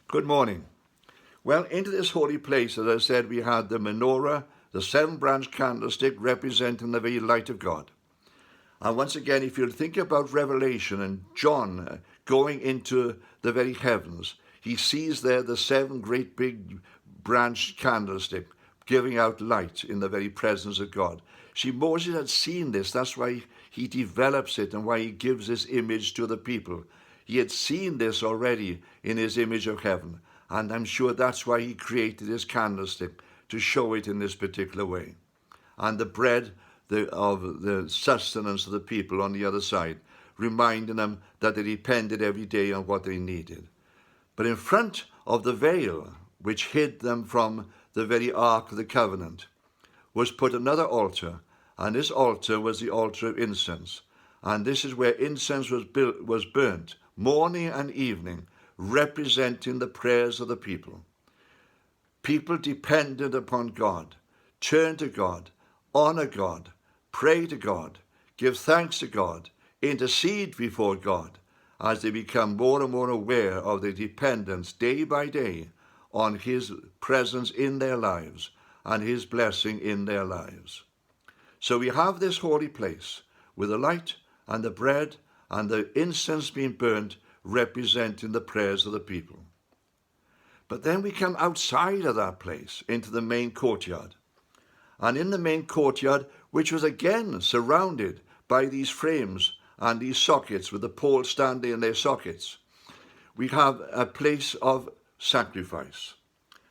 Good morning. Well, into this holy place, as I said, we had the menorah, the seven-branch candlestick representing the very light of God. And once again, if you think about Revelation and John going into the very heavens, he sees there the seven great big branch candlestick giving out light in the very presence of God. See, Moses had seen this. That's why he develops it and why he gives this image to the people. He had seen this already in his image of heaven. And I'm sure that's why he created his candlestick, to show it in this particular way. And the bread of the sustenance of the people on the other side, reminding them that they depended every day on what they needed. But in front of the veil, which hid them from the very Ark of the Covenant, was put another altar, and this altar was the altar of incense. And this is where incense was burnt morning and evening, representing the prayers of the people. People depended upon God, turn to God, honor God, pray to God, give thanks to God, intercede before God, as they become more and more aware of their dependence day by day on his presence in their lives and his blessing in their lives. So we have this holy place with the light and the bread and the incense being burnt, representing the prayers of the people. But then we come outside of that place into the main courtyard. And in the main courtyard, which was again surrounded by these frames and these sockets with the poles standing in their sockets, we have a place of sacrifice,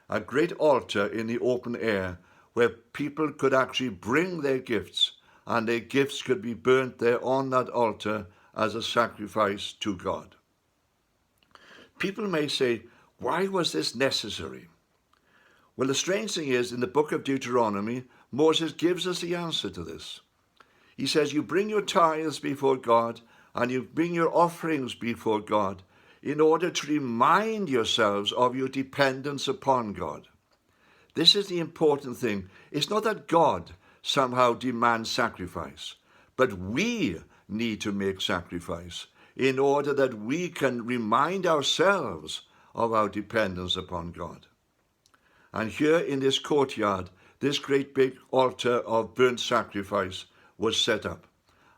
a great altar in the open air where people could actually bring their gifts, and their gifts could be burnt there on that altar as a sacrifice to God. People may say, why was this necessary? Well, the strange thing is, in the book of Deuteronomy, Moses gives us the answer to this. He says, you bring your tithes before God, and you bring your offerings before God, in order to remind yourselves of your dependence upon God. This is the important thing. It's not that God somehow demands sacrifice, but we need to make sacrifice in order that we can remind ourselves of our dependence upon God. And here in this courtyard, this great big altar of burnt sacrifice was set up.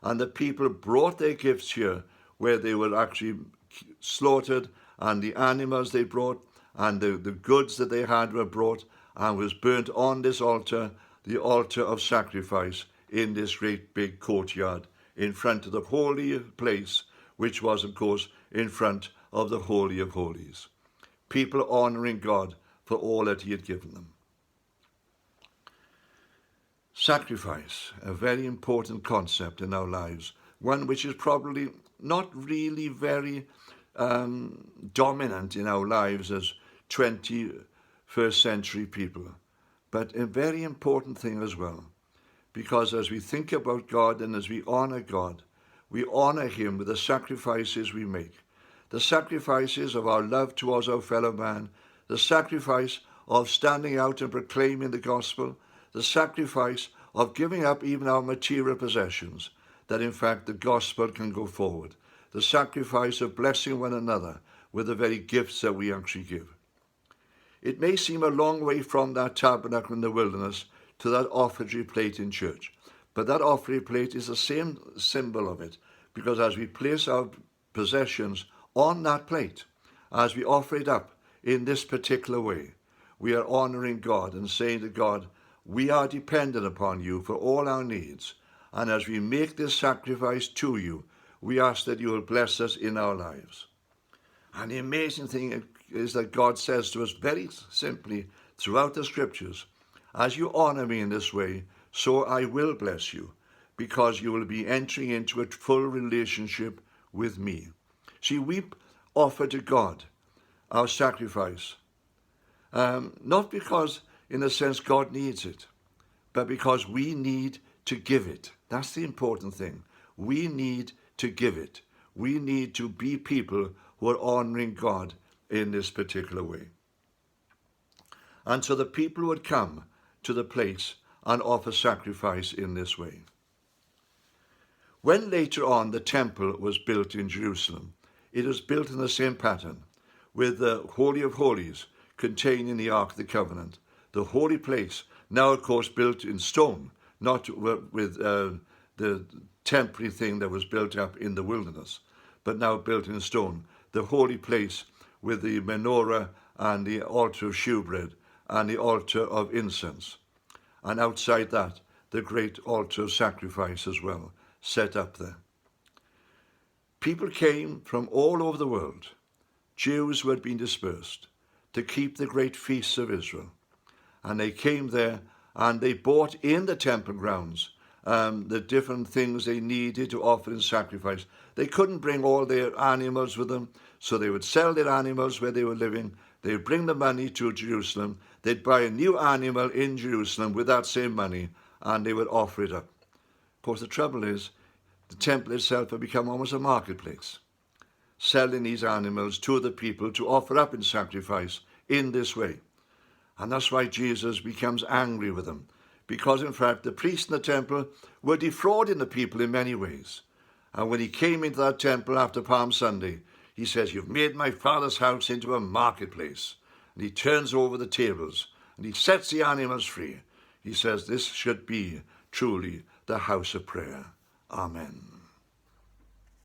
And the people brought their gifts here, where they were actually slaughtered, and the animals they brought, and the goods that they had were brought, and was burnt on this altar, the altar of sacrifice, in this great big courtyard, in front of the holy place, which was, of course, in front of the Holy of Holies. People honoring God for all that he had given them. Sacrifice, a very important concept in our lives, one which is probably not really very dominant in our lives as 21st century people, but a very important thing as well, because as we think about God and as we honor God, we honor him with the sacrifices we make, the sacrifices of our love towards our fellow man, the sacrifice of standing out and proclaiming the gospel, the sacrifice of giving up even our material possessions, that in fact the gospel can go forward, the sacrifice of blessing one another with the very gifts that we actually give. It may seem a long way from that tabernacle in the wilderness to that offering plate in church, but that offering plate is the same symbol of it, because as we place our possessions on that plate, as we offer it up in this particular way, we are honoring God and saying to God, we are dependent upon you for all our needs. And as we make this sacrifice to you, we ask that you will bless us in our lives. And the amazing thing is that God says to us very simply throughout the scriptures, as you honor me in this way, so I will bless you, because you will be entering into a full relationship with me. See, we offer to God our sacrifice, not because, in a sense, God needs it, but because we need to give it. That's the important thing. We need to give it. We need to be people who are honoring God in this particular way. And so the people would come to the place and offer sacrifice in this way. When later on the temple was built in Jerusalem, it was built in the same pattern, with the Holy of Holies containing the Ark of the Covenant. The holy place, now of course built in stone, not with the temporary thing that was built up in the wilderness, but now built in stone. The holy place with the menorah and the altar of shewbread and the altar of incense. And outside that, the great altar of sacrifice as well, set up there. People came from all over the world, Jews who had been dispersed, to keep the great feasts of Israel. And they came there and they bought in the temple grounds the different things they needed to offer in sacrifice. They couldn't bring all their animals with them, so they would sell their animals where they were living. They would bring the money to Jerusalem. They'd buy a new animal in Jerusalem with that same money, and they would offer it up. Of course, the trouble is, the temple itself had become almost a marketplace, selling these animals to the people to offer up in sacrifice in this way. And that's why Jesus becomes angry with them, because in fact the priests in the temple were defrauding the people in many ways. And when he came into that temple after Palm Sunday, he says, "You've made my Father's house into a marketplace." And he turns over the tables and he sets the animals free. He says, this should be truly the house of prayer. Amen.